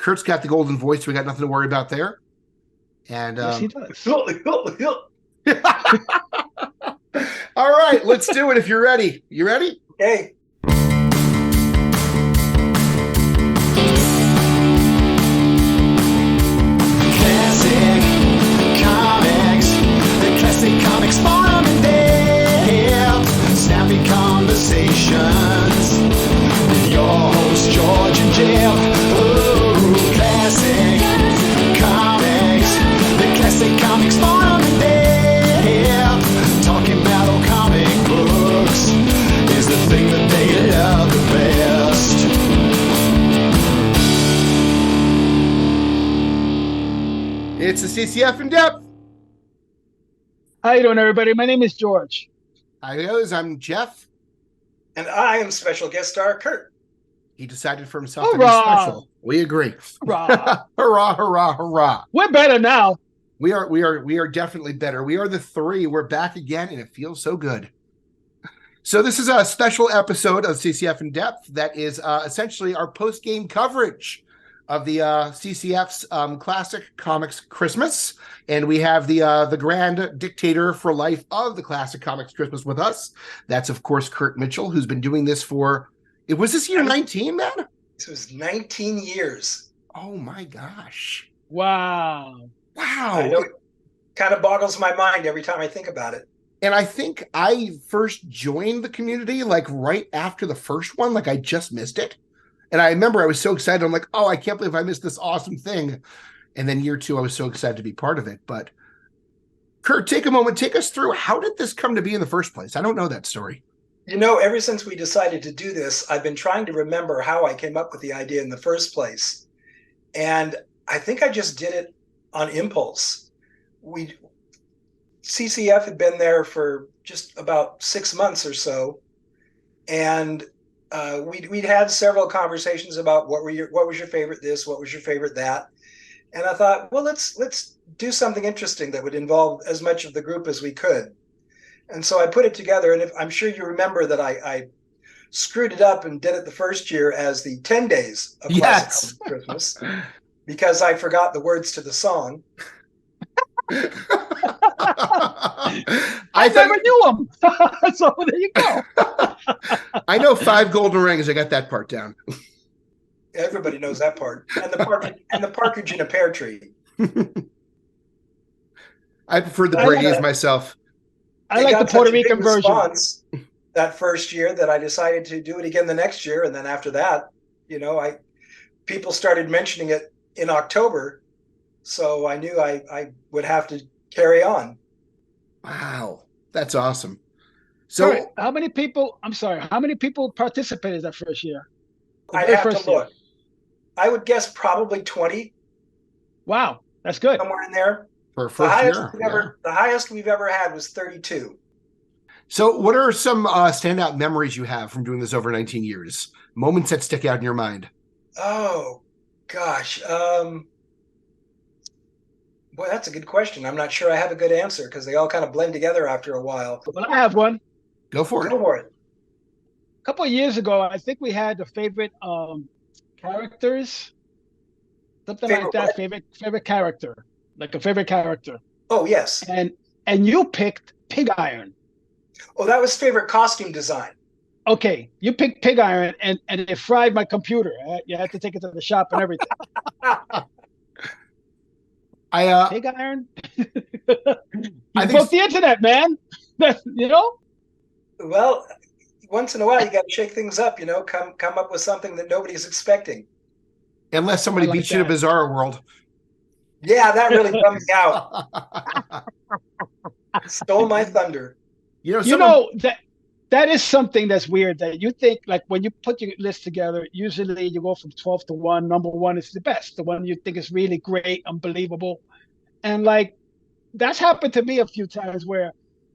Kurt's got the golden voice, so we got nothing to worry about there. And Yes, he does. all right, let's do it if you're ready. You ready? Okay. Classic comics, the classic comics forum and depth, snappy conversations with your hosts George and Jeff. Ooh, classic comics, the classic comics forum and depth, talking about old comic books is the thing that they love the best. It's the CCF in depth. How you doing, everybody? My name is George. Hi, guys. I'm Jeff. And I am special guest star Kurt. He decided for himself to be Hurrah! special. We agree. Hurrah. Hurrah, hurrah, hurrah. We're better now. We are definitely better. We are the three. We're back again, and it feels so good. So this is a special episode of CCF in Depth that is essentially our post-game coverage of the CCF's Classic Comics Christmas. And we have the grand dictator for life of the Classic Comics Christmas with us. That's, of course, Kurt Mitchell, who's been doing this for, was this year 19, man? This was 19 years. Oh, my gosh. Wow. Wow. I know it kind of boggles my mind every time I think about it. And I think I first joined the community like right after the first one. Like I just missed it. And I remember I was so excited. I'm like, oh, I can't believe I missed this awesome thing. And then year two, I was so excited to be part of it. But Kurt, take a moment, take us through. How did this come to be in the first place? I don't know that story. You know, ever since we decided to do this, I've been trying to remember how I came up with the idea in the first place. And I think I just did it on impulse. CCF had been there for just about 6 months or so. And we'd had several conversations about what was your favorite this, what was your favorite that. And I thought, well, let's do something interesting that would involve as much of the group as we could. And so I put it together, and I'm sure you remember that I screwed it up and did it the first year as the 10 days of Classic Christmas because I forgot the words to the song. I never knew them. So there you go. I know 5 golden rings. I got that part down. Everybody knows that part. And the partridge in a pear tree. I prefer the Brady's myself. I like the Puerto Rican version. That first year that I decided to do it again the next year. And then after that, you know, people started mentioning it in October. So I knew I would have to carry on. Wow. That's awesome. So Sorry, how many people participated that first year? I'd have to look. I would guess probably 20. Wow, that's good. Somewhere in there. For first year. The highest we've ever had was 32. So what are some standout memories you have from doing this over 19 years? Moments that stick out in your mind? Oh, gosh. Boy, that's a good question. I'm not sure I have a good answer because they all kind of blend together after a while. Well, I have one. Go for it. A couple of years ago, I think we had the favorite characters. Something like that. Favorite character. Like a favorite character. Oh, yes. And you picked Pig Iron. Oh, that was favorite costume design. Okay, you picked Pig Iron, and it fried my computer. You had to take it to the shop and everything. Pig Iron? You broke the internet, man. You know? Well, once in a while, you got to shake things up, you know, come up with something that nobody's expecting. Unless somebody beats you to Bizarro World. Yeah, that really bummed me out. Stole my thunder. You know that is something that's weird that you think, like when you put your list together, usually you go from 12 to 1. Number 1 is the best, the one you think is really great, unbelievable. And like that's happened to me a few times where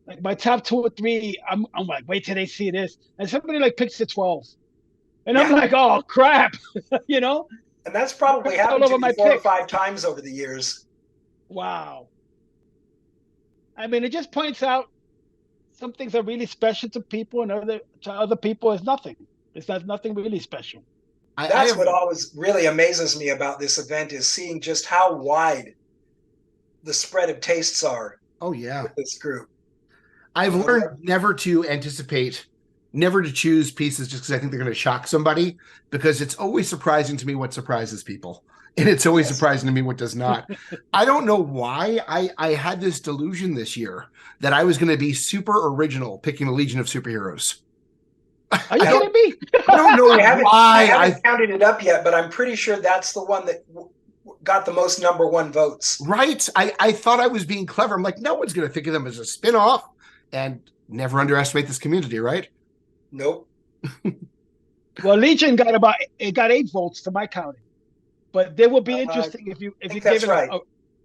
like my top 2 or 3, I'm like, wait till they see this. And somebody like picks the 12. And I'm like, oh crap, you know? And that's probably happened to me 4 or 5 times over the years. Wow. I mean, it just points out some things are really special to people, and to other people is nothing. It's not nothing really special. That's what always really amazes me about this event, is seeing just how wide the spread of tastes are. Oh yeah, with this group. I've learned never to choose pieces just because I think they're going to shock somebody, because it's always surprising to me what surprises people. And it's always surprising to me what does not. I don't know why I had this delusion this year that I was going to be super original picking the Legion of Superheroes. Are you kidding me? I don't know why. I haven't counted it up yet, but I'm pretty sure that's the one that got the most number one votes. Right. I thought I was being clever. I'm like, no one's going to think of them as a spinoff. And never underestimate this community, right? Nope. Well, Legion got 8 votes to my counting, but they would be interesting if you gave it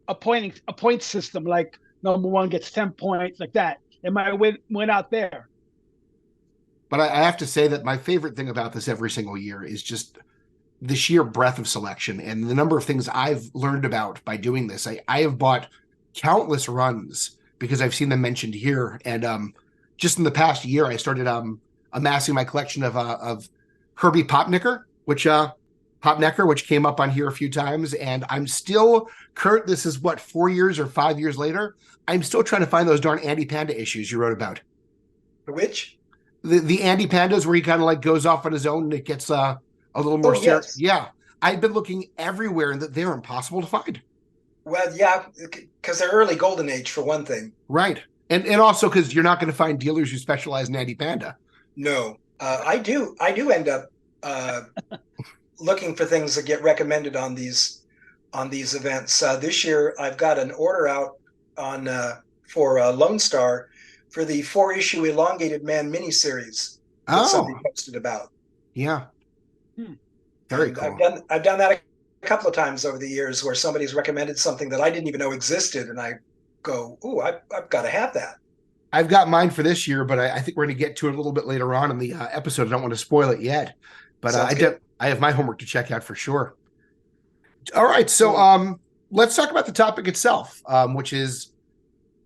a point system, like number one gets 10 points, like that. It might win out there. But I have to say that my favorite thing about this every single year is just the sheer breadth of selection and the number of things I've learned about by doing this. I have bought countless runs because I've seen them mentioned here. And just in the past year, I started amassing my collection of Herbie Popnecker, which came up on here a few times. And I'm still, Kurt, this is what, 4 years or 5 years later, I'm still trying to find those darn Andy Panda issues you wrote about. Which? The Andy Pandas, where he kind of like goes off on his own and it gets a little more serious. Yeah. I've been looking everywhere and they're impossible to find. Well, yeah, because they're early Golden Age for one thing. Right. And also because you're not going to find dealers who specialize in Andy Panda. No. I do end up looking for things that get recommended on these events. This year, I've got an order out for Lone Star for the 4-issue Elongated Man miniseries that somebody posted about. Yeah. Very cool. I've done that a couple of times over the years, where somebody's recommended something that I didn't even know existed, and I go, "Ooh, I've got to have that." I've got mine for this year, but I think we're going to get to it a little bit later on in the episode. I don't want to spoil it yet, but I have my homework to check out for sure. All right, so let's talk about the topic itself, which is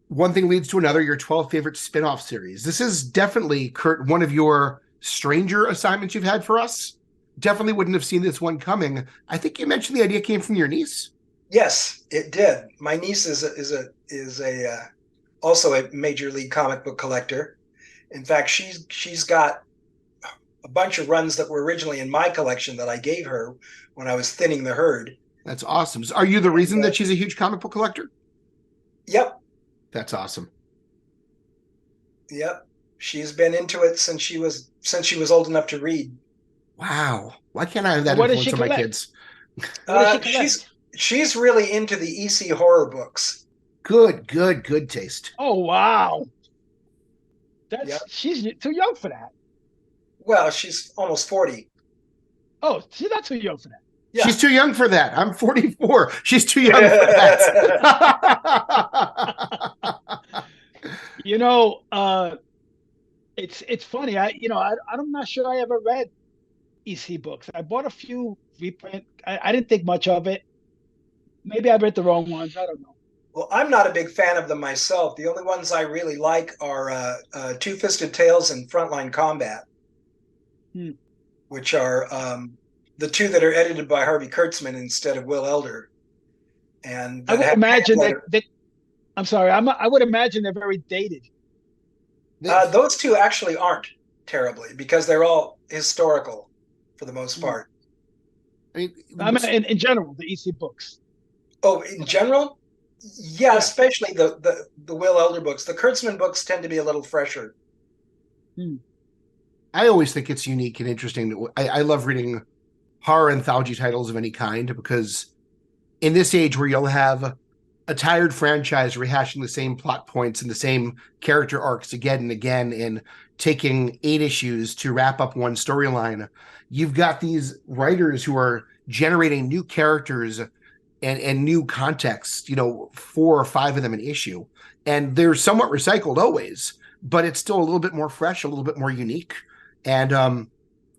one thing leads to another. Your 12 favorite spin-off series. This is definitely, Kurt, one of your stranger assignments you've had for us. Definitely wouldn't have seen this one coming. I think you mentioned the idea came from your niece. Yes, it did. My niece is also a major league comic book collector. In fact, she's got a bunch of runs that were originally in my collection that I gave her when I was thinning the herd. That's awesome. So are you the reason that she's a huge comic book collector? Yep. That's awesome. Yep. She's been into it since she was old enough to read. Wow. Why can't I have that influence on my kids? She's really into the EC horror books. Good taste. Oh, wow. She's too young for that. Well, she's almost 40. Oh, she's not too young for that. Yeah. She's too young for that. I'm 44. She's too young for that. It's funny. I'm not sure I ever read EC books. I bought a few reprint. I didn't think much of it. Maybe I read the wrong ones. I don't know. Well, I'm not a big fan of them myself. The only ones I really like are Two-Fisted Tales and Frontline Combat, which are the two that are edited by Harvey Kurtzman instead of Will Elder. And I would imagine that I'm sorry. I would imagine they're very dated. Those two actually aren't terribly, because they're all historical for the most part. I mean, in general, the EC books. Oh, in general? Yeah, especially the Will Elder books. The Kurtzman books tend to be a little fresher. I always think it's unique and interesting. I love reading horror anthology titles of any kind, because in this age where you'll have a tired franchise rehashing the same plot points and the same character arcs again and again and taking 8 issues to wrap up one storyline, you've got these writers who are generating new characters and new contexts, 4 or 5 of them an issue. And they're somewhat recycled always, but it's still a little bit more fresh, a little bit more unique. And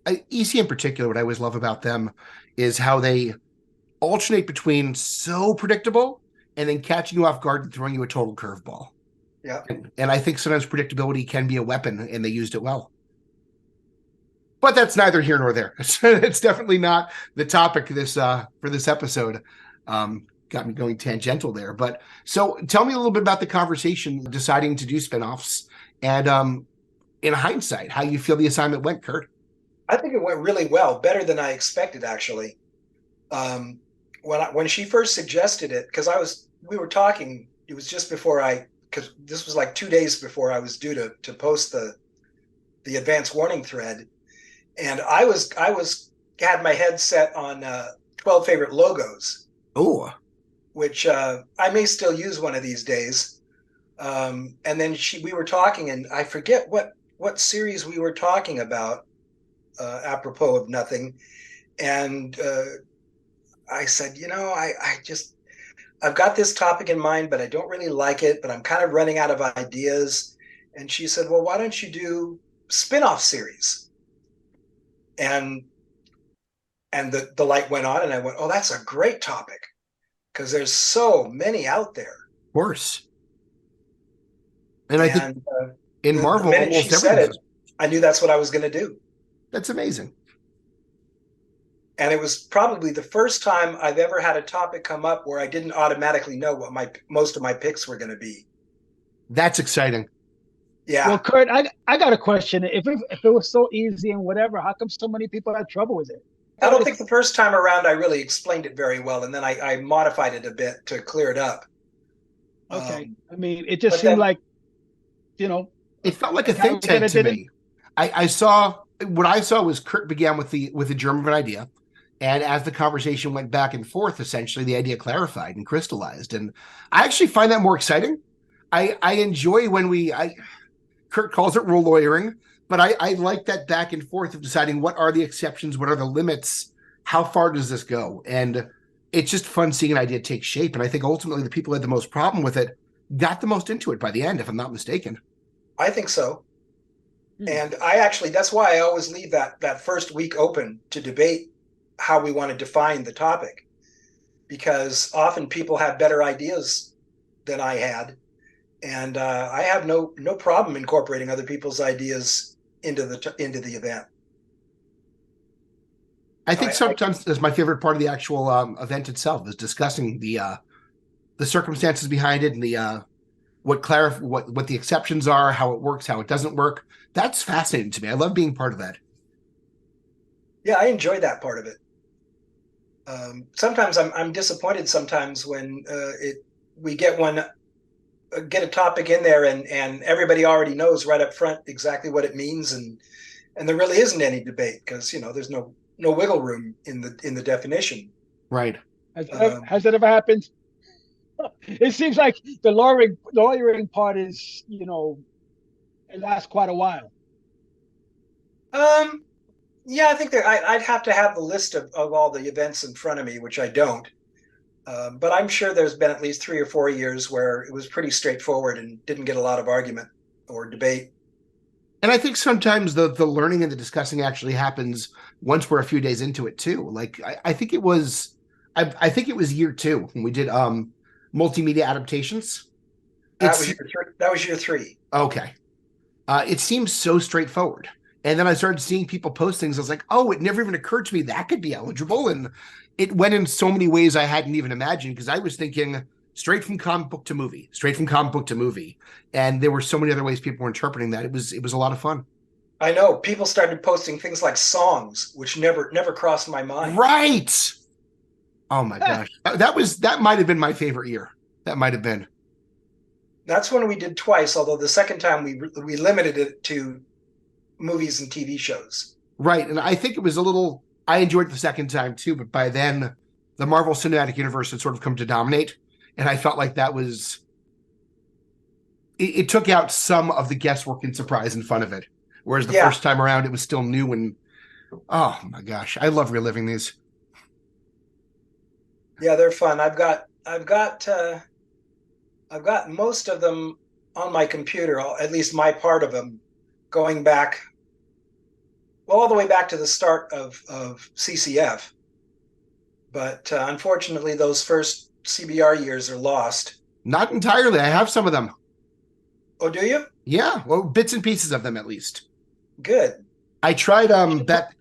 EC in particular, what I always love about them is how they alternate between so predictable and then catching you off guard and throwing you a total curveball. Yeah. And I think sometimes predictability can be a weapon, and they used it well. But that's neither here nor there. It's definitely not the topic for this episode. Got me going tangential there. But so tell me a little bit about the conversation deciding to do spinoffs, and in hindsight, how you feel the assignment went, Kurt. I think it went really well, better than I expected, actually. When she first suggested it, because we were talking, it was just before because this was like 2 days before I was due to post the advance warning thread, and I had my head set on 12 favorite logos. Oh, which I may still use one of these days. And then we were talking, and I forget what series we were talking about, apropos of nothing. And I said, I've got this topic in mind, but I don't really like it, but I'm kind of running out of ideas. And she said, well, why don't you do spin-off series? And the light went on, and I went, oh, that's a great topic, because there's so many out there. Of course. And I think in Marvel, the minute almost she said everything. it, I knew that's what I was going to do. That's amazing. And it was probably the first time I've ever had a topic come up where I didn't automatically know what most of my picks were going to be. That's exciting. Yeah. Well, Kurt, I got a question. If it was so easy and whatever, how come so many people had trouble with it? I don't think the first time around I really explained it very well, and then I modified it a bit to clear it up. Okay. I mean, it just seemed like, it felt like a think tank to me. I saw what I saw was Kurt began with the germ of an idea, and as the conversation went back and forth, essentially the idea clarified and crystallized. And I actually find that more exciting. I enjoy when Kurt calls it rule lawyering, but I like that back and forth of deciding what are the exceptions, what are the limits, how far does this go? And it's just fun seeing an idea take shape. And I think ultimately the people who had the most problem with it got the most into it by the end, if I'm not mistaken. I think so. And that's why I always leave that first week open to debate how we want to define the topic, because often people have better ideas than I had. And I have no problem incorporating other people's ideas into the event. I think sometimes that's my favorite part of the actual event itself, is discussing the circumstances behind it and what the exceptions are, how it works, how it doesn't work. That's fascinating to me. I love being part of that. Yeah, I enjoy that part of it. Sometimes I'm disappointed sometimes when we get a topic in there and everybody already knows right up front exactly what it means, and there really isn't any debate, because there's no wiggle room in the definition. Right. Has that ever happened? It seems like the lawyering part is, it lasts quite a while. Yeah, I think that I'd have to have the list of all the events in front of me, which I don't. But I'm sure there's been at least 3 or 4 years where it was pretty straightforward and didn't get a lot of argument or debate. And I think sometimes the learning and the discussing actually happens once we're a few days into it too. Like I think it was year 2 when we did multimedia adaptations. That was year 3. Okay. It seems so straightforward. And then I started seeing people post things. I was like, oh, it never even occurred to me that could be eligible. And it went in so many ways I hadn't even imagined, because I was thinking straight from comic book to movie. And there were so many other ways people were interpreting that. It was a lot of fun. I know. People started posting things like songs, which never crossed my mind. Right. Oh my gosh. That might have been my favorite year. That might have been. That's when we did twice, although the second time we limited it to movies and TV shows. Right. And I think it was I enjoyed it the second time too, but by then the Marvel Cinematic Universe had sort of come to dominate. And I felt like that it took out some of the guesswork and surprise and fun of it. Whereas the first time around, it was still new. And oh my gosh, I love reliving these. Yeah, they're fun. I've got most of them on my computer, at least my part of them, going back, all the way back to the start of CCF. But unfortunately, those first CBR years are lost. Not entirely. I have some of them. Oh, do you? Yeah. Well, bits and pieces of them, at least. Good. I tried back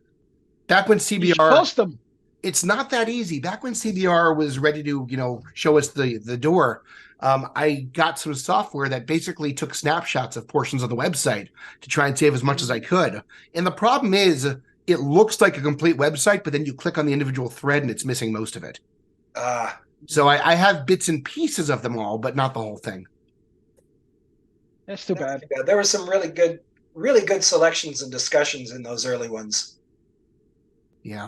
when You should CBR. post them. It's not that easy. Back when CBR was ready to, show us the door, I got some software that basically took snapshots of portions of the website to try and save as much as I could. And the problem is, it looks like a complete website, but then you click on the individual thread and it's missing most of it. So I have bits and pieces of them all, but not the whole thing. That's too bad. There were some really good selections and discussions in those early ones. Yeah.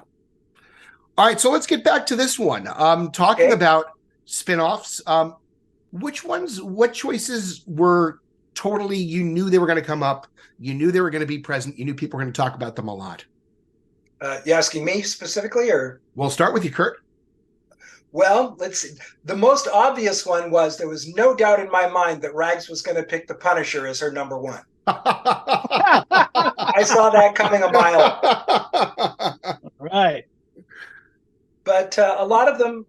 All right, so let's get back to this one. Talking about spin-offs, what choices were totally, you knew they were going to come up, you knew they were going to be present, you knew people were going to talk about them a lot? You asking me specifically, or? We'll start with you, Kurt. Well, let's see. The most obvious one was there was no doubt in my mind that Rags was going to pick the Punisher as her number one. I saw that coming a mile. Right. But a lot of them,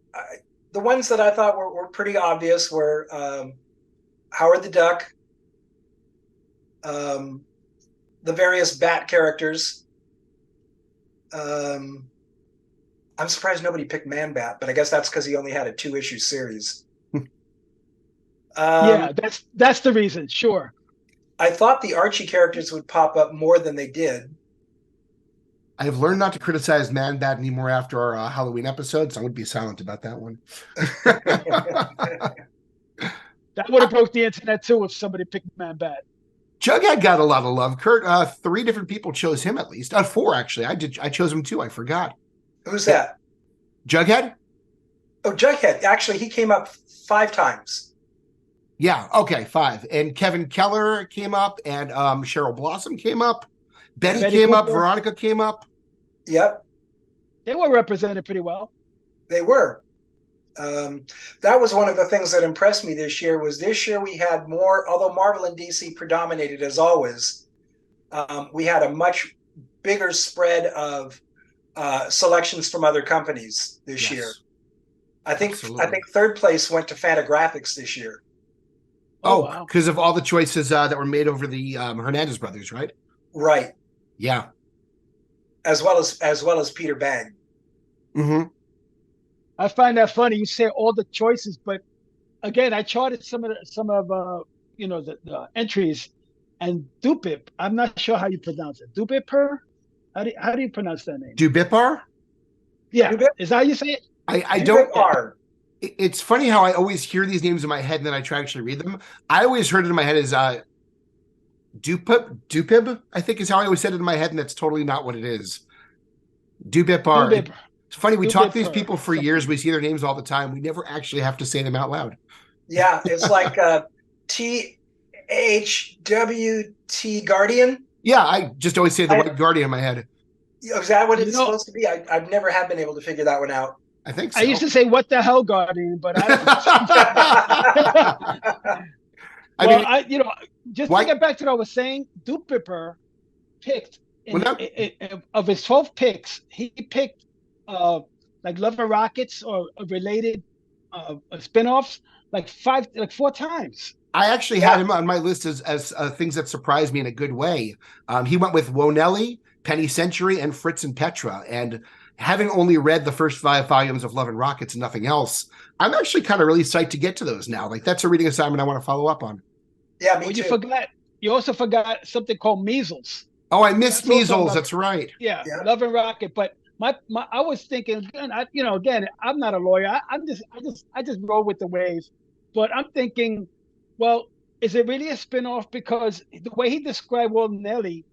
the ones that I thought were pretty obvious were Howard the Duck, the various Bat characters. I'm surprised nobody picked Man-Bat, but I guess that's because he only had a 2-issue series. Yeah, that's the reason. Sure. I thought the Archie characters would pop up more than they did. I've learned not to criticize Man-Bat anymore after our Halloween episode, so I would be silent about that one. That would have broke the internet too if somebody picked Man-Bat. Jughead got a lot of love. Kurt, 3 different people chose him at least. 4 actually. I chose him too. I forgot. Who's that? Jughead? Oh, Jughead. Actually, he came up 5 times. Yeah. Okay. 5. And Kevin Keller came up, and Cheryl Blossom came up. Betty came Cooper. up. Veronica came up. Yep, They were represented pretty well. they were. That was one of the things that impressed me this year. This year we had more, although Marvel and DC predominated as always, we had a much bigger spread of selections from other companies this year. I think third place went to Fantagraphics this year. Oh, because of all the choices that were made over the Hernandez brothers, right? Right. Yeah. As well as Peter Bang. Mm-hmm. I find that funny. You say all the choices, but again, I charted some of the entries, and Dupip. I'm not sure how you pronounce it. Dupipper. How do you pronounce that name? Dubipar? Yeah. Dubip? Is that how you say it? I don't. Dupip. It's funny how I always hear these names in my head and then I try to actually read them. I always heard it in my head as Dupib, I think is how I always said it in my head, and that's totally not what it is. Dubipar. It's funny, we talk to these people for years, we see their names all the time. We never actually have to say them out loud. Yeah, it's like THWT Guardian. Yeah, I just always say the White Guardian in my head. Is that what it's supposed to be? I've never have been able to figure that one out. I think so. I used to say, "What the hell, Guardian?" But I don't. Just to get back to what I was saying, Dupipper picked of his 12 picks, he picked like Love and Rockets or related spinoffs like 4 times. I actually had him on my list as things that surprised me in a good way. He went with Wonelli, Penny Century, and Fritz and Petra. And having only read the first 5 volumes of Love and Rockets and nothing else, I'm actually kind of really psyched to get to those now. Like, that's a reading assignment I want to follow up on. Yeah, me too. You also forgot something called Measles. Oh, I missed Measles. That's right. Yeah, Love and Rocket. But I was thinking, again, I'm not a lawyer. I just roll with the waves. But I'm thinking, well, is it really a spinoff? Because the way he described Nelly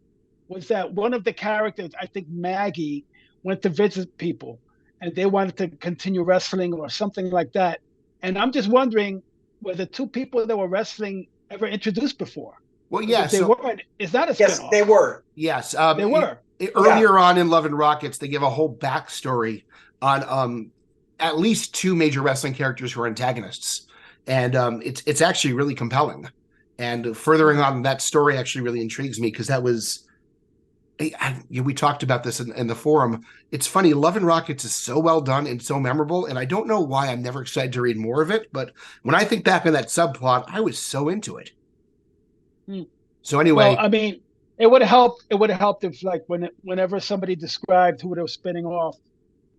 was that one of the characters, I think Maggie, went to visit people and they wanted to continue wrestling or something like that. And I'm just wondering, were the 2 people that were wrestling ever introduced before? Well, yes. They weren't. Is that a spinoff? Yes, they were. Yes. They were. Earlier on in Love and Rockets, they give a whole backstory on at least 2 major wrestling characters who are antagonists. And it's actually really compelling. And furthering on that story actually really intrigues me because that was... we talked about this in the forum. It's funny, Love and Rockets is so well done and so memorable, and I don't know why I'm never excited to read more of it, but when I think back on that subplot, I was so into it. So anyway... Well, I mean, It would have helped. It would have helped if, like, whenever somebody described who they were spinning off,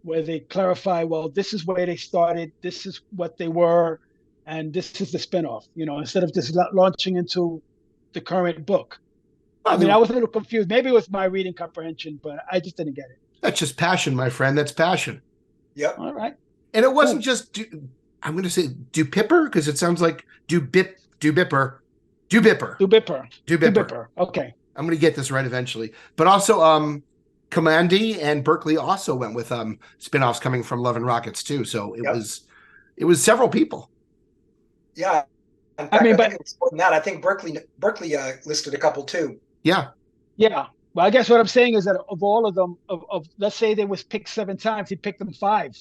where they clarify, well, this is where they started, this is what they were, and this is the spinoff. Instead of just launching into the current book. I mean, I was a little confused. Maybe it was my reading comprehension, but I just didn't get it. That's just passion, my friend. That's passion. Yep. All right. And it wasn't just, I'm going to say Dupipper, because it sounds like Dubipper. Okay. I'm going to get this right eventually. But also, Kamandi and Berkeley also went with spinoffs coming from Love and Rockets too. So it was several people. Yeah. In fact, I think it was more than that. I think Berkeley listed a couple too. Yeah. Yeah. Well, I guess what I'm saying is that of all of them, of let's say they was picked 7 times, he picked them 5.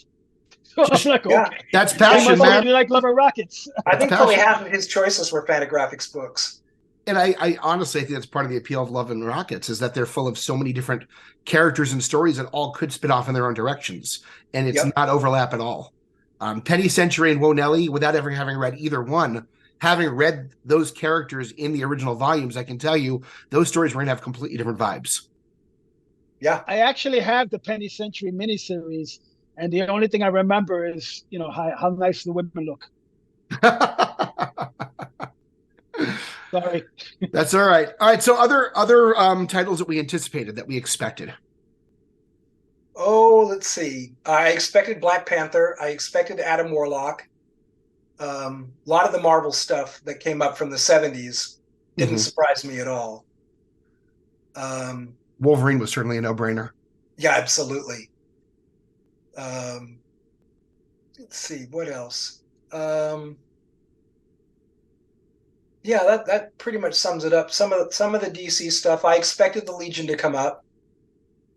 So I was like, okay. That's passion, man. Really like Love and Rockets. I think probably half of his choices were Fantagraphics books. And I honestly think that's part of the appeal of Love and Rockets, is that they're full of so many different characters and stories that all could spin off in their own directions. And it's not overlap at all. Penny Century and Wonelli, without ever having read either one, having read those characters in the original volumes, I can tell you those stories were going to have completely different vibes. Yeah. I actually have the Penny Century miniseries, and the only thing I remember is, how nice the women look. Sorry. That's all right. All right. So other titles that we anticipated, that we expected. Oh, let's see. I expected Black Panther. I expected Adam Warlock. A lot of the Marvel stuff that came up from the 70s didn't surprise me at all. Wolverine was certainly a no-brainer. Yeah, absolutely. Let's see, what else? Yeah, that pretty much sums it up. Some of the DC stuff, I expected the Legion to come up.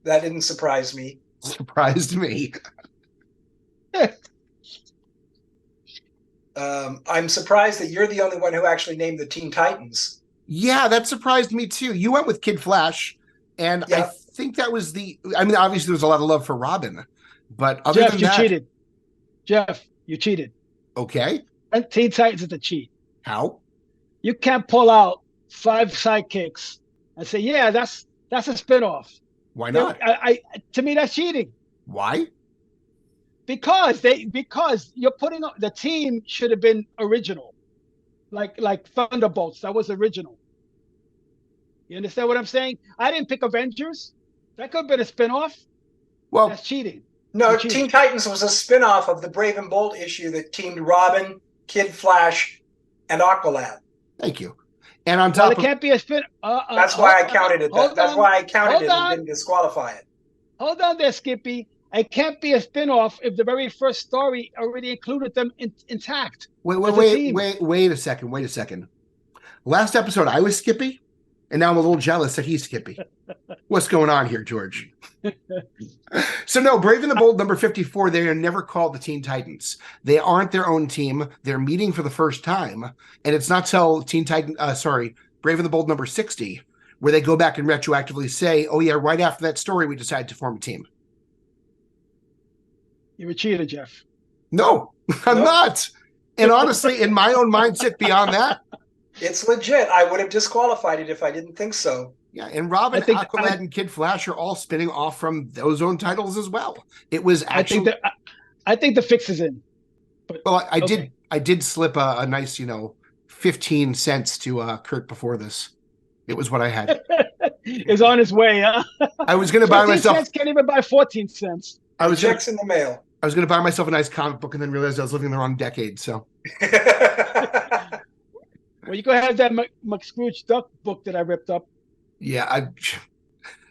That didn't surprise me. Surprised me. I'm surprised that you're the only one who actually named the Teen Titans. Yeah, that surprised me too. You went with Kid Flash, and I think that was obviously there was a lot of love for Robin, but other than that, cheated. Jeff, you cheated. Okay. And Teen Titans is a cheat. How? You can't pull out 5 sidekicks and say, yeah, that's a spinoff. Why not? To me, that's cheating. Why? Because you're putting the team should have been original, like Thunderbolts. That was original. You understand what I'm saying? I didn't pick Avengers. That could have been a spinoff. Well, that's cheating. No, Teen Titans was a spinoff of the Brave and Bold issue that teamed Robin, Kid Flash, and Aqualad. Thank you. And on top, it can't be a spin. That's why I counted it. That's why I counted it and didn't disqualify it. Hold on there, Skippy. It can't be a spinoff if the very first story already included them intact. Wait a second. Last episode, I was Skippy, and now I'm a little jealous that he's Skippy. What's going on here, George? So no, Brave and the Bold number 54, they are never called the Teen Titans. They aren't their own team. They're meeting for the first time. And it's not till Brave and the Bold number 60, where they go back and retroactively say, oh yeah, right after that story, we decided to form a team. You're a cheater, Jeff. No, I'm not. And honestly, in my own mindset beyond that, it's legit. I would have disqualified it if I didn't think so. Yeah, and Robin, Aqualad, and Kid Flash are all spinning off from those own titles as well. It was actually. I think the fix is in. But, well, I did slip a nice, 15 cents to Kurt before this. It was what I had. It's on its way, huh? I was going to buy myself. Cents can't even buy 14 cents. Checks in the mail. I was going to buy myself a nice comic book and then realized I was living in the wrong decade. So. Well, you go have that McScrooge Duck book that I ripped up. Yeah.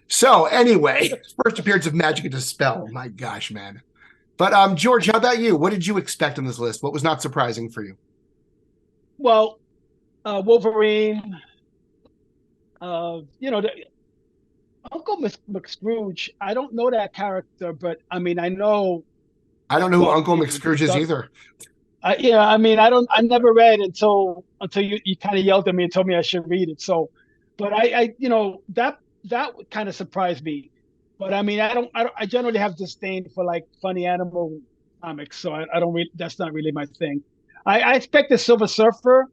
So anyway, first appearance of Magic and Dispel. My gosh, man. But George, how about you? What did you expect on this list? What was not surprising for you? Well, Wolverine. Uncle McScrooge. I don't know that character, but I mean, I know. I don't know who Uncle McScrooge is either. I never read until you kind of yelled at me and told me I should read it. So, but that kind of surprised me. But I mean, I generally have disdain for like funny animal comics, so I don't really. That's not really my thing. I expect the Silver Surfer,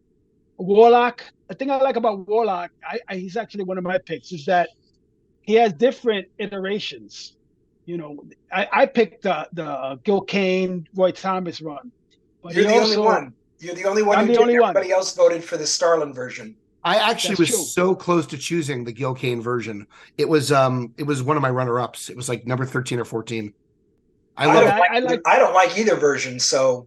Warlock. The thing I like about Warlock, he's actually one of my picks, is that he has different iterations. I picked the Gil Kane, Roy Thomas run, but You're he the only also one. You're the only one I'm who the did. only one. Everybody else voted for the Starlin version. I actually That's was true. so close to choosing the Gil Kane version. It was one of my runner-ups. It was like number 13 or 14. I don't like either version, so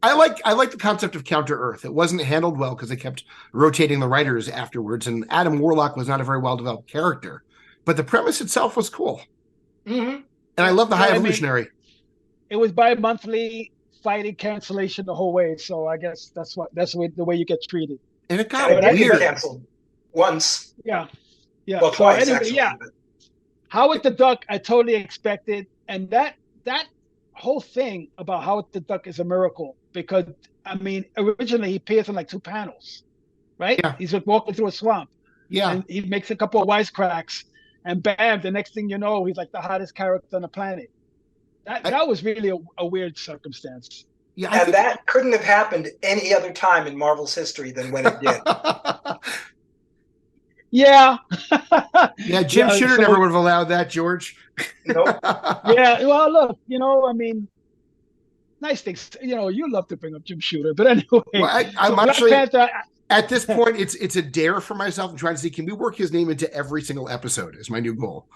I like the concept of Counter Earth. It wasn't handled well because they kept rotating the writers afterwards, and Adam Warlock was not a very well-developed character. But the premise itself was cool. Mm-hmm. And I love the High I mean, Evolutionary. it was bi-monthly fighting cancellation the whole way. So I guess that's the way you get treated. And it got And it did weird. get canceled once. Yeah. Well, So twice, anyway, actually. yeah. Howard the Duck, I totally expected, and that whole thing about Howard the Duck is a miracle because I mean, originally he appears in like 2 panels, right? Yeah. He's like walking through a swamp, Yeah. and he makes a couple of wisecracks, and bam, the next thing you know, he's like the hottest character on the planet. That was really a weird circumstance. Yeah. And that couldn't have happened any other time in Marvel's history than when it did. Yeah. Yeah, Jim Shooter never would have allowed that, George. Nope. Yeah, well, look, I mean, nice things. You love to bring up Jim Shooter, but anyway. Well, I'm Black actually Panther, at this point. It's a dare for myself. I'm trying to see, can we work his name into every single episode? Is my new goal.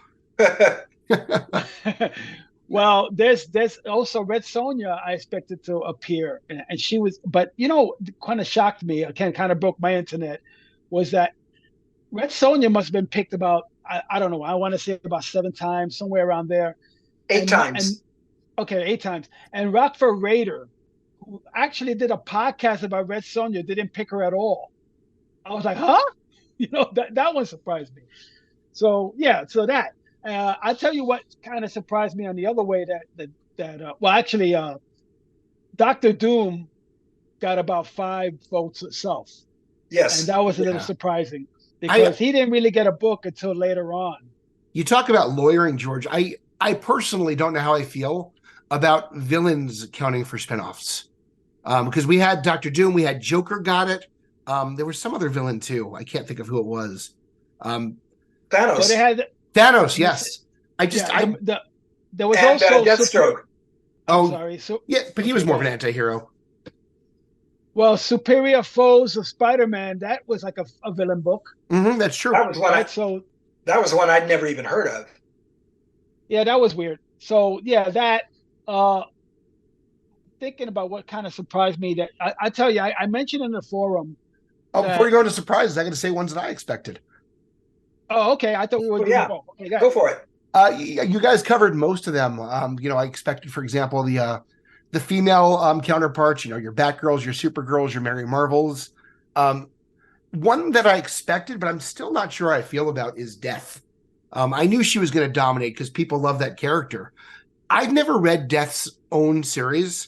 well, there's also Red Sonja. I expected to appear, and she was, but kind of shocked me. Again, kind of broke my internet. Was that Red Sonja must have been picked about, I don't know, I want to say about 7 times, somewhere around there. 8 times. Okay, 8 times. And Rockford Raider, who actually did a podcast about Red Sonja, didn't pick her at all. I was like, huh? That one surprised me. So, yeah, so that. I'll tell you what kind of surprised me on the other way Dr. Doom got about 5 votes itself. Yes. And that was a little surprising. Because he didn't really get a book until later on. You talk about lawyering, George. I personally don't know how I feel about villains counting for spinoffs. Because we had Dr. Doom, we had Joker got it. There was some other villain too. I can't think of who it was. Thanos. So they had Thanos, yes. There was also Deathstroke. Sorry. So yeah, but he was more of an anti-hero. Well, Superior Foes of Spider-Man, that was like a villain book. Mm-hmm, that's true. That was one. That was one I'd never even heard of. Yeah, that was weird. So yeah, that. Thinking about what kind of surprised me, that I tell you, I mentioned in the forum. Before you go into surprises, I got to say ones that I expected. Oh, okay. I thought we were doing both. Okay, go for it. You guys covered most of them. I expected, for example, the female counterparts, your Batgirls, your Supergirls, your Mary Marvels. One that I expected, but I'm still not sure how I feel about, is Death. I knew she was going to dominate because people love that character. I've never read Death's own series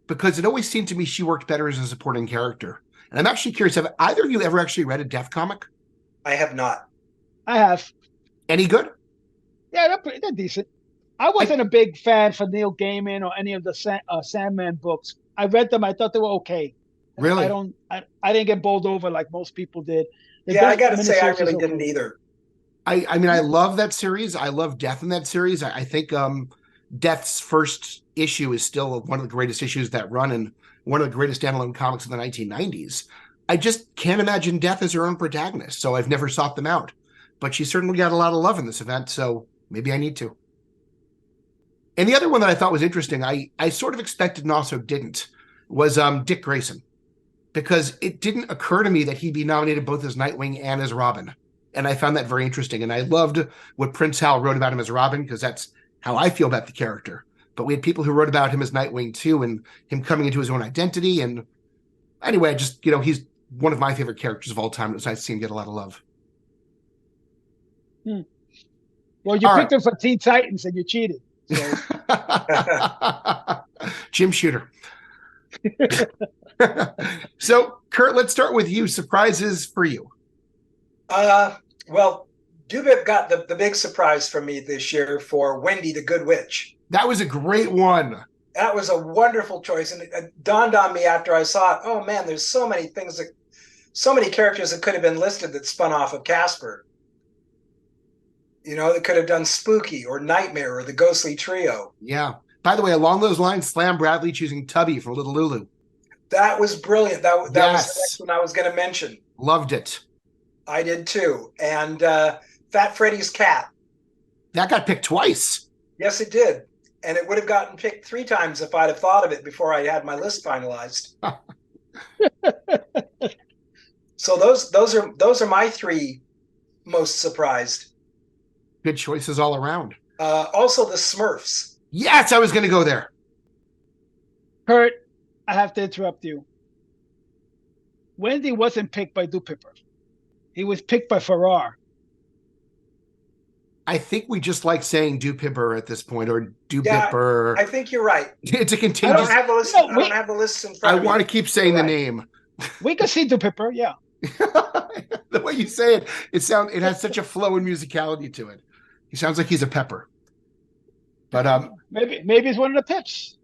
because it always seemed to me she worked better as a supporting character. And I'm actually curious, have either of you ever actually read a Death comic? I have not. I have. Any good? Yeah, they're decent. I wasn't a big fan for Neil Gaiman or any of the Sandman books. I read them. I thought they were okay. Really? I didn't get bowled over like most people did. I got to say, I really didn't either. I mean, I love that series. I love Death in that series. I think Death's first issue is still one of the greatest issues that run and one of the greatest standalone comics of the 1990s. I just can't imagine Death as her own protagonist, so I've never sought them out. But she certainly got a lot of love in this event, so maybe I need to. And the other one that I thought was interesting, I sort of expected and also didn't, was Dick Grayson. Because it didn't occur to me that he'd be nominated both as Nightwing and as Robin. And I found that very interesting. And I loved what Prince Hal wrote about him as Robin, because that's how I feel about the character. But we had people who wrote about him as Nightwing too, and him coming into his own identity. And anyway, he's one of my favorite characters of all time. It was nice to see him get a lot of love. Well, you picked him for Teen Titans and you cheated. So. Jim Shooter. So, Kurt, let's start with you. Surprises for you. Well, Dubip got the big surprise from me this year for Wendy the Good Witch. That was a great one. That was a wonderful choice. And it dawned on me after I saw it, oh man, there's so many things so many characters that could have been listed that spun off of Casper. You know, that could have done Spooky or Nightmare or the Ghostly Trio. Yeah. By the way, along those lines, Slam Bradley choosing Tubby from Little Lulu. That was brilliant. That was the Yes. next one I was going to mention. Loved it. I did too. And Fat Freddy's cat. That got picked twice. Yes, it did. And it would have gotten picked 3 times if I'd have thought of it before I had my list finalized. So those are my 3 most surprised. Good choices all around. Also the Smurfs. Yes, I was going to go there. Kurt, I have to interrupt you. Wendy wasn't picked by Dupipper. He was picked by Farrar. I think we just like saying Dupipper at this point, or Dupipper. I think you're right. It's a I contagious. don't have the list. I don't have the list in front I of me. want to keep saying the Right. name. We can see Dupipper, yeah. The way you say it, it has such a flow and musicality to it. He sounds like he's a pepper. But Maybe it's one of the Pips.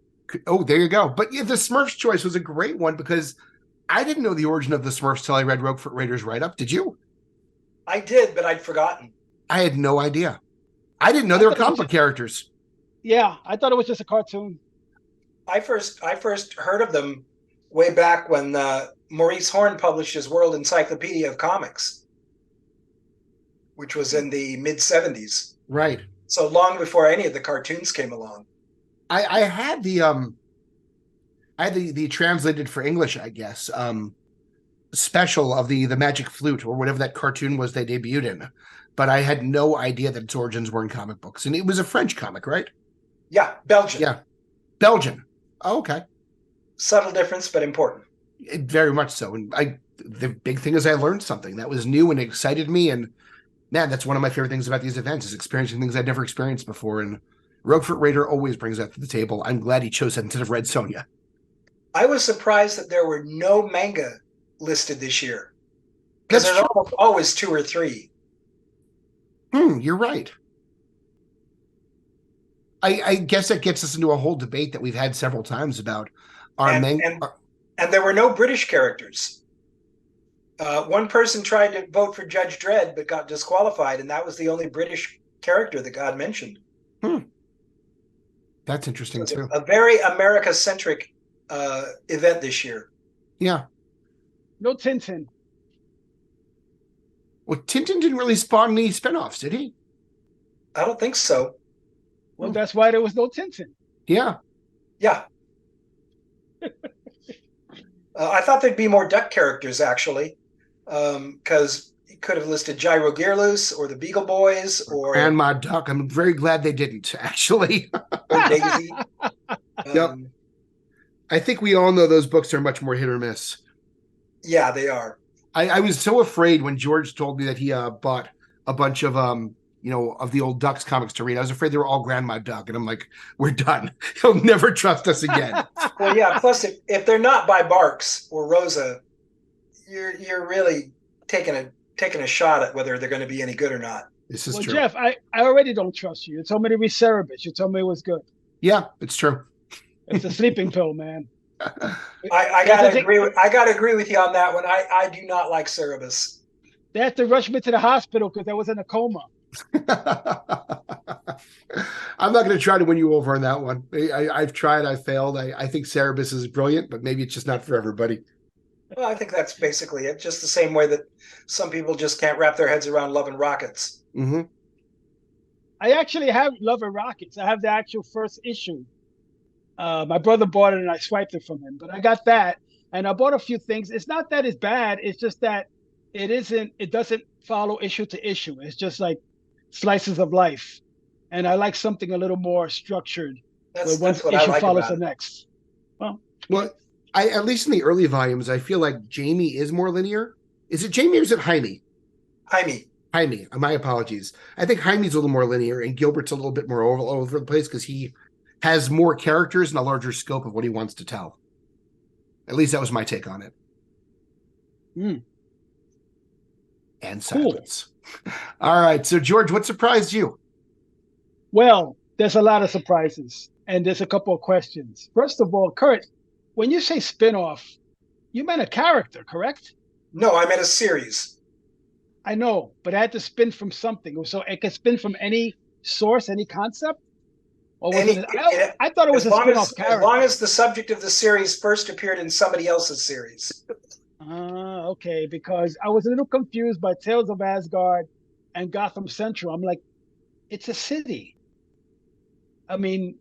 oh, there you go. But yeah, the Smurfs choice was a great one because I didn't know the origin of the Smurfs till I read Roguefoot Raiders write-up. Did you? I did, but I'd forgotten. I had no idea. I didn't know they were comic book characters. Yeah, I thought it was just a cartoon. I first heard of them way back when Maurice Horn published his World Encyclopedia of Comics, which was in the mid-'70s. Right. So long before any of the cartoons came along. I had the translated for English, I guess, special of the Magic Flute or whatever that cartoon was they debuted in. But I had no idea that its origins were in comic books. And it was a French comic, right? Yeah, Belgian. Yeah. Belgian. Oh, okay. Subtle difference, but important. Very much so. And the big thing is I learned something that was new and excited me. And man, that's one of my favorite things about these events is experiencing things I'd never experienced before. And Roguefoot Raider always brings that to the table. I'm glad he chose that instead of Red Sonja. I was surprised that there were no manga listed this year. Because That's there's always 2 or 3. You're right. I guess that gets us into a whole debate that we've had several times about our manga. And there were no British characters. One person tried to vote for Judge Dredd but got disqualified, and that was the only British character that got mentioned. That's interesting too. A very America-centric event this year. Yeah. No Tintin. Well, Tintin didn't really spawn any spinoffs, did he? I don't think so. Well, that's why there was no Tintin. Yeah. Yeah. I thought there'd be more duck characters, actually, because you could have listed Gyro Gearloose or the Beagle Boys or Grandma Duck. I'm very glad they didn't, actually. or Daisy. Yep. I think we all know those books are much more hit or miss. Yeah, they are. I was so afraid when George told me that he bought a bunch of of the old Ducks comics to read. I was afraid they were all Grandma Duck, and I'm like, we're done. He'll never trust us again. Well, yeah. Plus, if they're not by Barks or Rosa, you're really taking a shot at whether they're going to be any good or not. This is Well, true. Jeff, I already don't trust you. You told me to read Cerebus. You told me it was good. Yeah, it's true. It's a sleeping pill, man. I gotta agree with you on that one. I do not like Cerebus. They had to rush me to the hospital because I was in a coma. I'm not going to try to win you over on that one. I've tried. I failed. I think Cerebus is brilliant, but maybe it's just not for everybody. Well, I think that's basically it. Just the same way that some people just can't wrap their heads around Love and Rockets. Mm-hmm. I actually have Love and Rockets. I have the actual first issue. My brother bought it and I swiped it from him, but I got that and I bought a few things. It's not that it's bad. It's just that it doesn't follow issue to issue. It's just like slices of life. And I like something a little more structured where one That's what I issue like follows about the it. next. Well, At least in the early volumes, I feel like Jamie is more linear. Is it Jamie or is it Jaime? Jaime. My apologies. I think Jaime's a little more linear and Gilbert's a little bit more all over the place because he has more characters and a larger scope of what he wants to tell. At least that was my take on it. And silence. Cool. All right. So, George, what surprised you? Well, there's a lot of surprises, and there's a couple of questions. First of all, Kurt, when you say spinoff, you meant a character, correct? No, I meant a series. I know, but it had to spin from something. So it could spin from any source, any concept? Or was I thought it was a spin-off character. As long as the subject of the series first appeared in somebody else's series. Okay, because I was a little confused by Tales of Asgard and Gotham Central. I'm like, it's a city. I mean,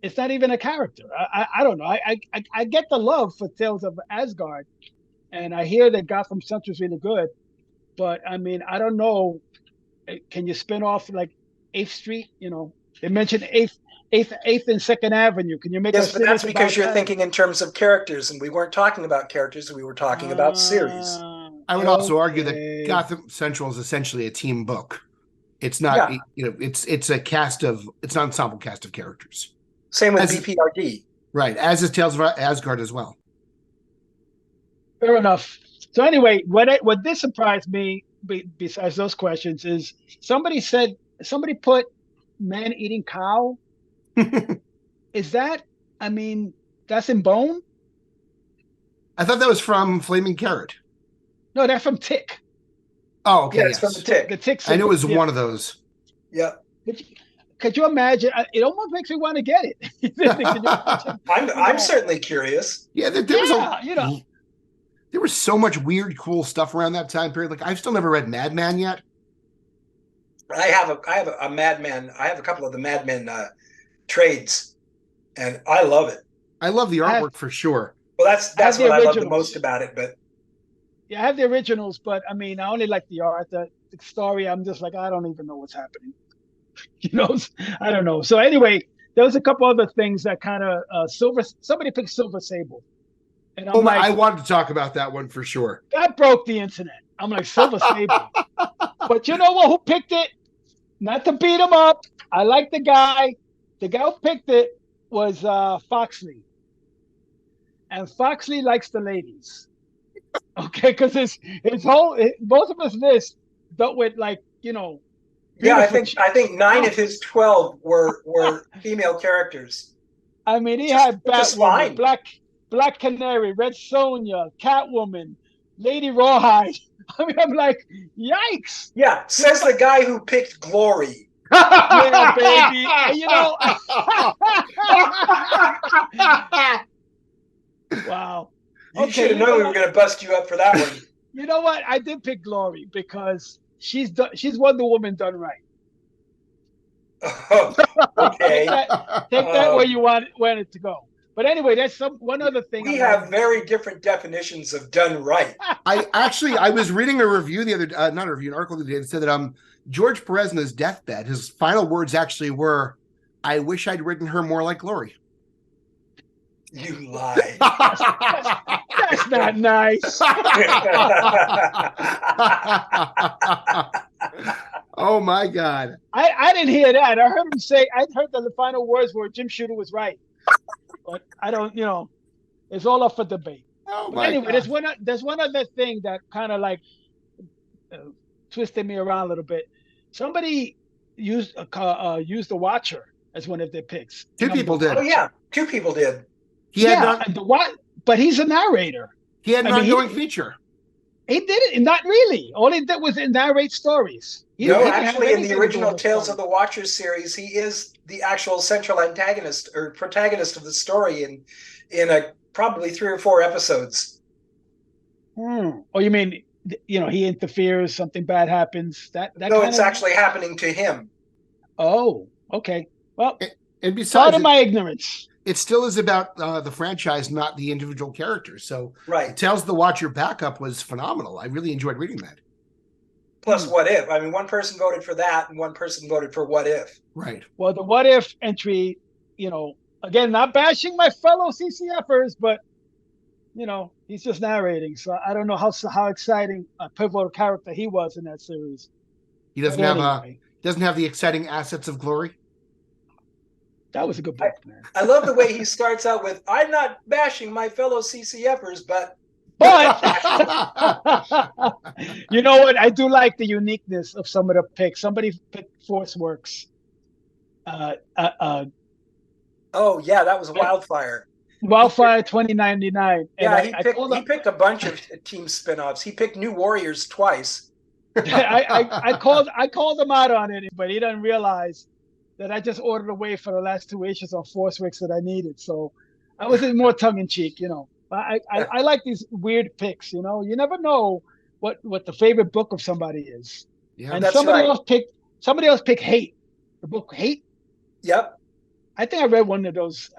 it's not even a character. I don't know. I get the love for Tales of Asgard, and I hear that Gotham Central is really good, but I mean, I don't know. Can you spin off like 8th Street? You know, they mentioned 8th and 2nd Avenue. Can you make? Yes, but that's because you're thinking in terms of characters, and we weren't talking about characters. We were talking about series. I would also argue that Gotham Central is essentially a team book. It's not, it's a cast of, it's an ensemble cast of characters. Same with BPRD. Right, as is Tales of Asgard as well. Fair enough. So anyway, what did surprise me, besides those questions, is somebody put man-eating cow. Is that, I mean, that's in Bone? I thought that was from Flaming Carrot. No, that's from Tick. Oh, okay. Yeah, it's from the Tick. The Tick. I knew it was one of those. Yeah. Could you imagine? It almost makes me want to get it. I'm certainly curious. Yeah, there was so much weird, cool stuff around that time period. Like, I've still never read Madman yet. I have a Madman. I have a couple of the Madman trades, and I love it. I love the artwork for sure. Well, that's what I love the most about it. But yeah, I have the originals, but I mean, I only like the art. The story, I'm just like, I don't even know what's happening. You know, I don't know. So anyway, there was a couple other things that kind of somebody picked Silver Sable. And I'm I wanted to talk about that one for sure. That broke the internet. I'm like, Silver Sable. But you know what? Who picked it? Not to beat him up. I like the guy. The guy who picked it was Foxley. And Foxley likes the ladies. Okay, because most of his list dealt with, like, you know. Yeah, I think 9 of his 12 were female characters. I mean, he had Batwoman, Black Canary, Red Sonja, Catwoman, Lady Rawhide. I mean, I'm like, yikes! Yeah, says the guy who picked Glory. Yeah, baby. You know. Wow. You should have known we were going to bust you up for that one. You know what? I did pick Glory because she's Wonder Woman done right. Oh, okay. Take that where you want it to go. But anyway, that's one other thing. We have very different definitions of done right. I was reading a review an article the other day that said that George Perez in his deathbed, his final words actually were, "I wish I'd written her more like Glory." You lie. That's not nice. Oh my God. I didn't hear that. I heard him say, I heard that the final words were Jim Shooter was right. But I don't, it's all up for debate. Oh but anyway, God. There's one other thing that kind of like twisted me around a little bit. Somebody used the Watcher as one of their picks. Two people did. Oh yeah, 2 people did. But he's a narrator. He had an ongoing feature. He did it, not really. All he did was narrate stories. Actually, in the original Tales of the Watchers series, he is the actual central antagonist or protagonist of the story in probably 3 or 4 episodes. Oh, you mean, he interferes, something bad happens? No, it's actually happening to him. Oh, okay. Well, and besides, part of my ignorance. It still is about the franchise, not the individual characters. So, right. Tales of the Watcher backup was phenomenal. I really enjoyed reading that. Plus, What If? I mean, one person voted for that, and one person voted for What If. Right. Well, the What If entry, again, not bashing my fellow CCFers, but he's just narrating. So I don't know how exciting a pivotal character he was in that series. He doesn't have the exciting assets of Glory. That was a good book, man. I love the way he starts out with, "I'm not bashing my fellow CCFers, but." You know what? I do like the uniqueness of some of the picks. Somebody picked Force Works. Oh yeah, that was Wildfire. Wildfire 2099. Yeah, And he picked a bunch of team spinoffs. He picked New Warriors twice. I called him out on it, but he doesn't realize that I just ordered away for the last 2 issues on Force Wicks that I needed. So I was in more tongue in cheek, I like these weird picks, You never know what the favorite book of somebody is. Yeah, and that's somebody right. else picked Hate, the book Hate. Yep. I think I read one of those,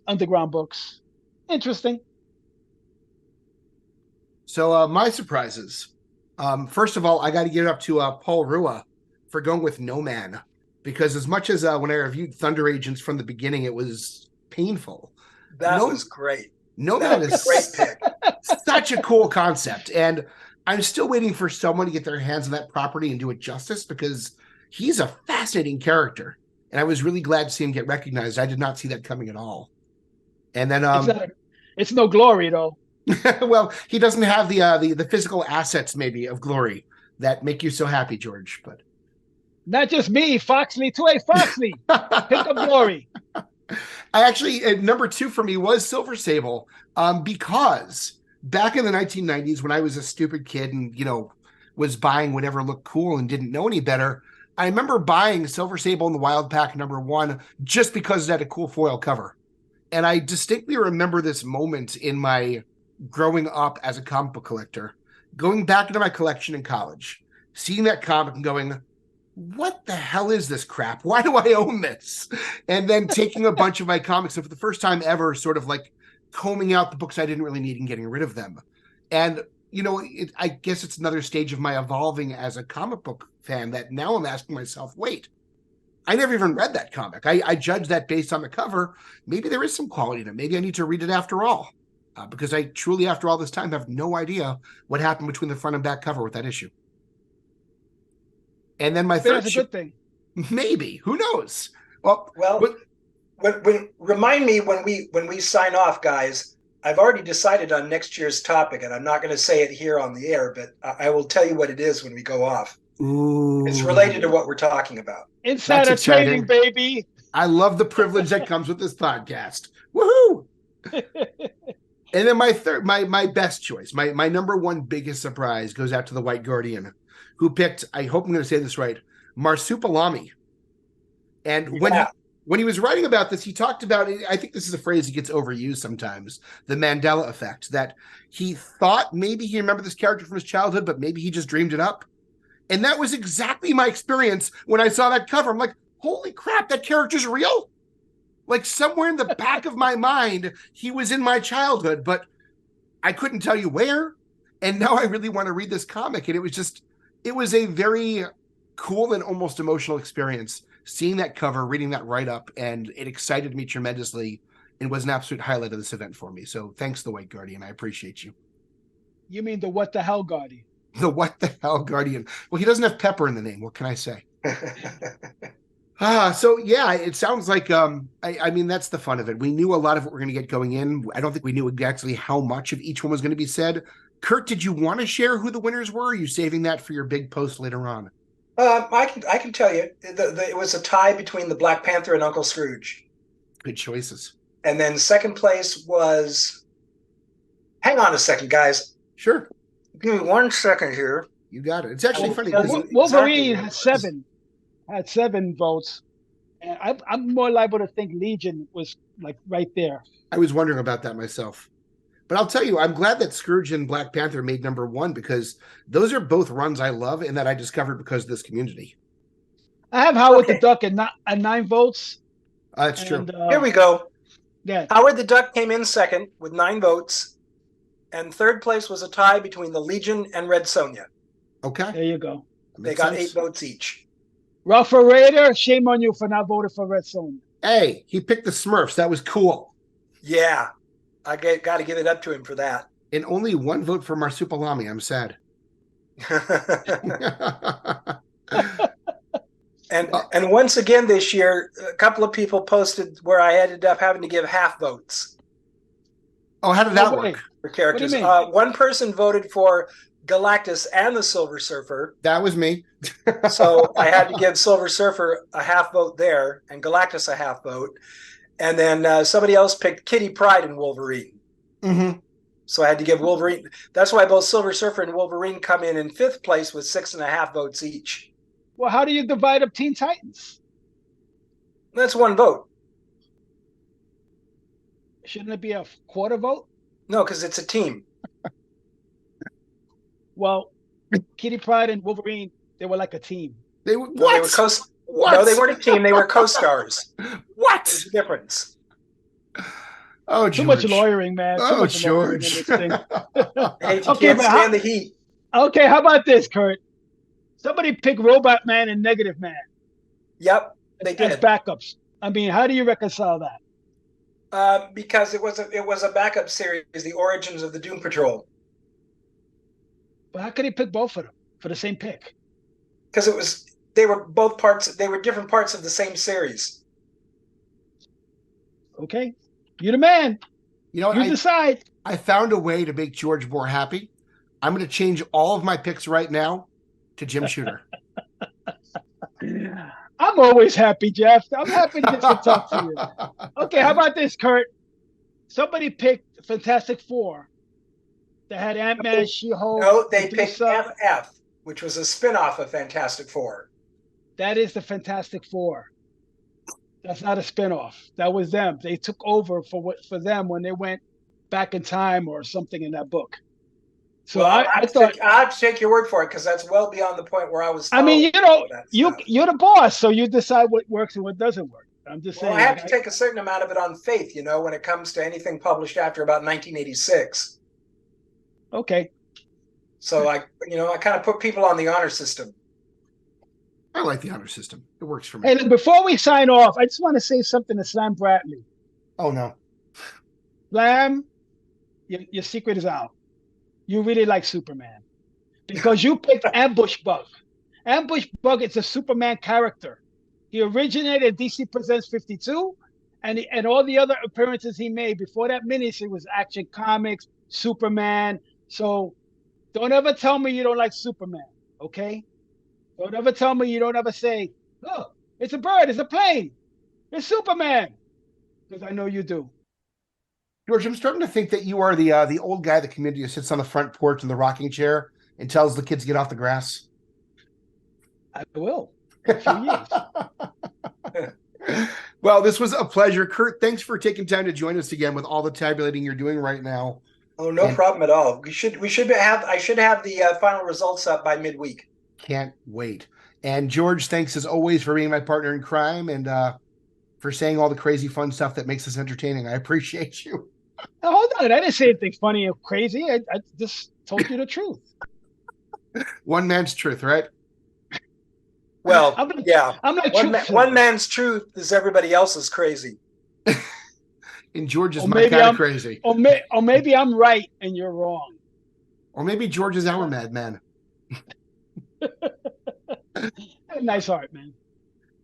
underground books. Interesting. So my surprises. First of all, I got to give it up to Paul Rua for going with No Man, because as much as when I reviewed Thunder Agents from the beginning, it was painful. That was great. No That Man was is a great pick. such a cool concept, and I'm still waiting for someone to get their hands on that property and do it justice, because he's a fascinating character, and I was really glad to see him get recognized. I did not see that coming at all. And then it's no Glory though. well, he doesn't have the physical assets maybe of Glory that make you so happy, George. But not just me, Foxley too. Hey, Foxley, pick up Glory. I actually, number 2 for me was Silver Sable, because back in the 1990s, when I was a stupid kid and was buying whatever looked cool and didn't know any better, I remember buying Silver Sable in the Wild Pack number 1 just because it had a cool foil cover. And I distinctly remember this moment in my growing up as a comic book collector, going back into my collection in college, seeing that comic and going, what the hell is this crap? Why do I own this? And then taking a bunch of my comics and for the first time ever, sort of like combing out the books I didn't really need and getting rid of them. And, I guess it's another stage of my evolving as a comic book fan, that now I'm asking myself, wait, I never even read that comic. I judge that based on the cover. Maybe there is some quality in it. Maybe I need to read it after all. Because I truly, after all this time, have no idea what happened between the front and back cover with that issue. And then my third, that's a good thing. Maybe, who knows? Well, remind me when we sign off, guys. I've already decided on next year's topic, and I'm not going to say it here on the air, but I will tell you what it is when we go off. Ooh. It's related to what we're talking about. Insider trading, baby. I love the privilege that comes with this podcast. Woohoo! And then my best choice, my number 1 biggest surprise goes out to the White Guardian, who picked, I hope I'm going to say this right, Marsupilami. And when he was writing about this, he talked about, I think this is a phrase that gets overused sometimes, the Mandela effect, that he thought maybe he remembered this character from his childhood, but maybe he just dreamed it up. And that was exactly my experience when I saw that cover. I'm like, holy crap, that character's real? Like somewhere in the back of my mind, he was in my childhood, but I couldn't tell you where. And now I really want to read this comic. And it was a very cool and almost emotional experience seeing that cover, reading that write-up, and it excited me tremendously and was an absolute highlight of this event for me. So thanks, the White Guardian. I appreciate you. You mean the What the Hell Guardian? The What the Hell Guardian. Well, he doesn't have pepper in the name. What can I say? So yeah, it sounds like, I mean, that's the fun of it. We knew a lot of what we're going to get going in. I don't think we knew exactly how much of each one was going to be said. Kurt, did you want to share who the winners were? Or are you saving that for your big post later on? I can tell you, it was a tie between the Black Panther and Uncle Scrooge. Good choices. And then second place was, hang on a second, guys. Sure. Give me 1 second here. You got it. It's actually funny. Wolverine had 7 votes. And I'm more liable to think Legion was like right there. I was wondering about that myself. But I'll tell you, I'm glad that Scourge and Black Panther made number 1, because those are both runs I love and that I discovered because of this community. I have Howard the Duck at 9 votes. That's true. Here we go. Yeah. Howard the Duck came in second with 9 votes. And third place was a tie between the Legion and Red Sonja. Okay. There you go. They got 8 votes each. Ralph Raider, shame on you for not voting for Red Sonja. Hey, he picked the Smurfs. That was cool. Yeah. I got to give it up to him for that. And only 1 vote for Marsupilami. I'm sad. And once again this year, a couple of people posted where I ended up having to give half votes. Oh, how did that work? For characters. What do you mean? One person voted for Galactus and the Silver Surfer. That was me. So I had to give Silver Surfer a half vote there and Galactus a half vote. And then somebody else picked Kitty Pryde and Wolverine. Mm-hmm. So I had to give Wolverine. That's why both Silver Surfer and Wolverine come in fifth place with 6.5 votes each. Well, how do you divide up Teen Titans? That's one vote. Shouldn't it be a quarter vote? No, because it's a team. Well, Kitty Pryde and Wolverine, they were like a team. They were No, what? they were What? No, they weren't a team. They were co-stars. What? There's a difference. Oh, Too George. much lawyering, man. Too Oh, much lawyering in George. this thing. Hey, if you Okay, can't but stand the heat. Okay, how about this, Kurt? Somebody pick Robot Man and Negative Man Yep, they as did. backups. I mean, how do you reconcile that? Because it was a backup series, The Origins of the Doom Patrol. But how could he pick both of them for the same pick? Because they were both parts. They were different parts of the same series. Okay, you're the man. You know, You decide. I found a way to make George more happy. I'm going to change all of my picks right now to Jim Shooter. I'm always happy, Jeff. I'm happy just to talk to you. Okay, how about this, Kurt? Somebody picked Fantastic Four that had Ant-Man, She-Hulk. No, they picked Medusa. FF, which was a spin-off of Fantastic Four. That is the Fantastic Four. That's not a spinoff. That was them. They took over for them when they went back in time or something in that book. So Well, I thought. I have to take your word for it because that's well beyond the point where I was. I mean, that stuff. you're the boss, so you decide what works and what doesn't work. I'm just Well, saying. I have to take a certain amount of it on faith, when it comes to anything published after about 1986. Okay. So I kind of put people on the honor system. I like the honor system. It works for me. Hey, look, before we sign off, I just want to say something to Slam Bradley. Oh, no. Slam, your secret is out. You really like Superman because you picked Ambush Bug. Ambush Bug is a Superman character. He originated DC Presents 52, and all the other appearances he made before that miniseries was Action Comics, Superman. So don't ever tell me you don't like Superman, okay? Don't ever tell me you don't ever say, oh, it's a bird, it's a plane, it's Superman, because I know you do. George, I'm starting to think that you are the old guy in the community who sits on the front porch in the rocking chair and tells the kids to get off the grass. I will. In a few years. Well, this was a pleasure. Kurt, thanks for taking time to join us again with all the tabulating you're doing right now. Oh, no problem at all. I should have the final results up by midweek. Can't wait. And George, thanks as always for being my partner in crime and for saying all the crazy fun stuff that makes us entertaining. I appreciate you. Now, hold on. I didn't say anything funny or crazy. I just told you the truth. One man's truth, right? Well, yeah. I'm not one man's truth is everybody else's crazy. And George is Or my maybe kind of I'm- crazy. Or maybe I'm right and you're wrong. Or maybe George is our madman. Nice heart, man.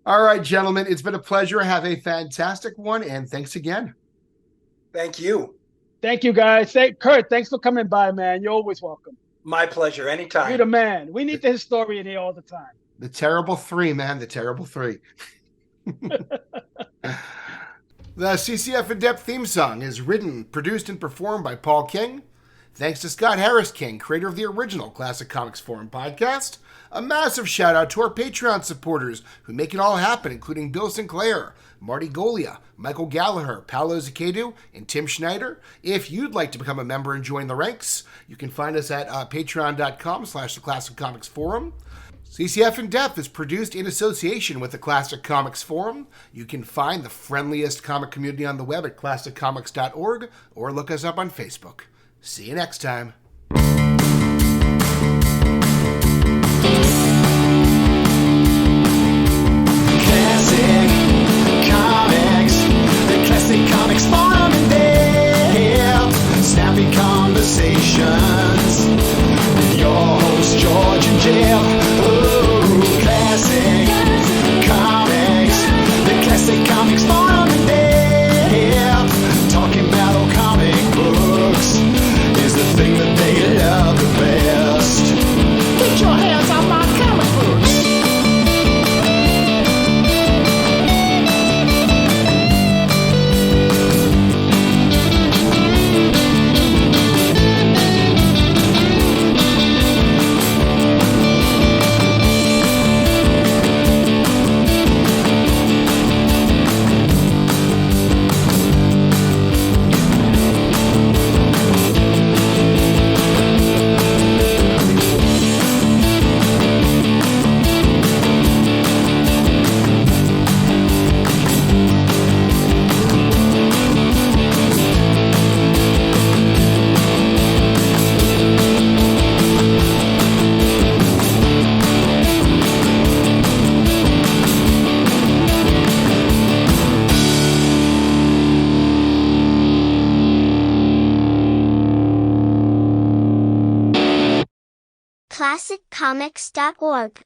All right, gentlemen, it's been a pleasure. Have a fantastic one, and thanks again. Thank you. Thank you, guys. Kurt, thanks for coming by, man. You're always welcome. My pleasure. Anytime. You're the man. We need the historian here all the time. The Terrible Three, man. The Terrible Three. The CCF In Depth theme song is written, produced, and performed by Paul King. Thanks to Scott Harris King, creator of the original Classic Comics Forum podcast. A massive shout out to our Patreon supporters who make it all happen, including Bill Sinclair, Marty Golia, Michael Gallagher, Paolo Zakedu, and Tim Schneider. If you'd like to become a member and join the ranks, you can find us at patreon.com/the Classic Comics Forum. CCF In Depth is produced in association with the Classic Comics Forum. You can find the friendliest comic community on the web at classiccomics.org or look us up on Facebook. See you next time. Classic Comics, the Classic Comics Forum in there. Snappy conversations with your hosts George and Jeff. Oh, Classic Comics, the Classic Comics Forum in there. Talking about old comic books is the thing that they love the best. Get your hands off my comic books. classiccomics.org.